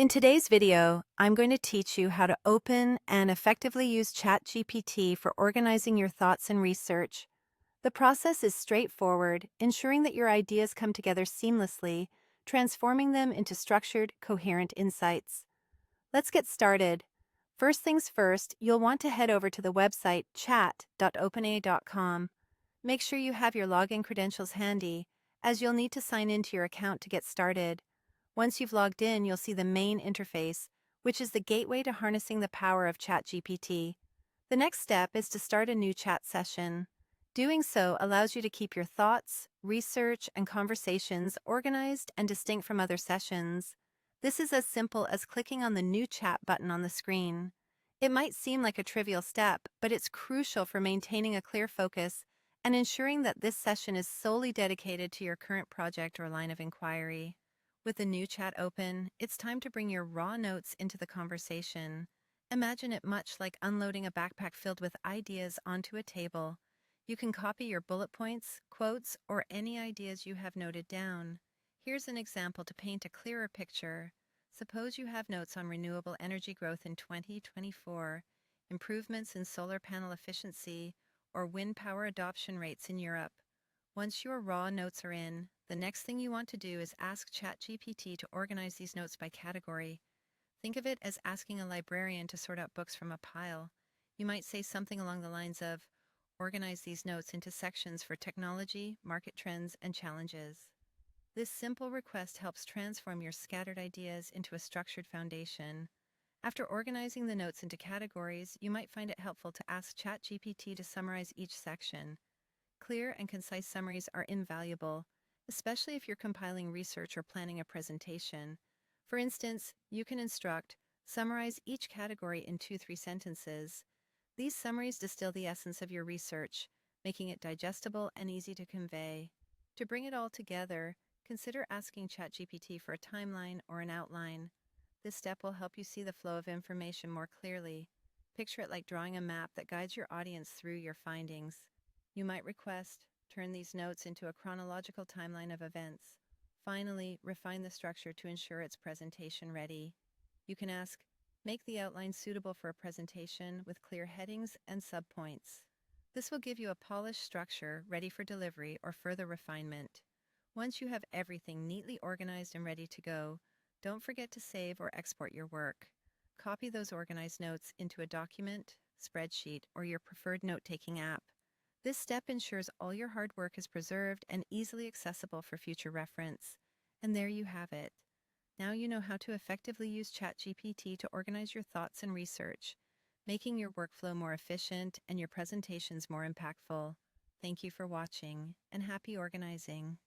In today's video, I'm going to teach you how to open and effectively use ChatGPT for organizing your thoughts and research. The process is straightforward, ensuring that your ideas come together seamlessly, transforming them into structured, coherent insights. Let's get started. First things first, you'll want to head over to the website chat.openai.com. Make sure you have your login credentials handy, as you'll need to sign into your account to get started. Once you've logged in, you'll see the main interface, which is the gateway to harnessing the power of ChatGPT. The next step is to start a new chat session. Doing so allows you to keep your thoughts, research, and conversations organized and distinct from other sessions. This is as simple as clicking on the New Chat button on the screen. It might seem like a trivial step, but it's crucial for maintaining a clear focus and ensuring that this session is solely dedicated to your current project or line of inquiry. With the new chat open, it's time to bring your raw notes into the conversation. Imagine it much like unloading a backpack filled with ideas onto a table. You can copy your bullet points, quotes, or any ideas you have noted down. Here's an example to paint a clearer picture. Suppose you have notes on renewable energy growth in 2024, improvements in solar panel efficiency, or wind power adoption rates in Europe. Once your raw notes are in, the next thing you want to do is ask ChatGPT to organize these notes by category. Think of it as asking a librarian to sort out books from a pile. You might say something along the lines of, organize these notes into sections for technology, market trends, and challenges. This simple request helps transform your scattered ideas into a structured foundation. After organizing the notes into categories, you might find it helpful to ask ChatGPT to summarize each section. Clear and concise summaries are invaluable, especially if you're compiling research or planning a presentation. For instance, you can instruct, summarize each category in 2-3 sentences. These summaries distill the essence of your research, making it digestible and easy to convey. To bring it all together, consider asking ChatGPT for a timeline or an outline. This step will help you see the flow of information more clearly. Picture it like drawing a map that guides your audience through your findings. You might request, turn these notes into a chronological timeline of events. Finally, refine the structure to ensure it's presentation ready. You can ask, make the outline suitable for a presentation with clear headings and subpoints. This will give you a polished structure ready for delivery or further refinement. Once you have everything neatly organized and ready to go, don't forget to save or export your work. Copy those organized notes into a document, spreadsheet, or your preferred note-taking app. This step ensures all your hard work is preserved and easily accessible for future reference. And there you have it. Now you know how to effectively use ChatGPT to organize your thoughts and research, making your workflow more efficient and your presentations more impactful. Thank you for watching, and happy organizing.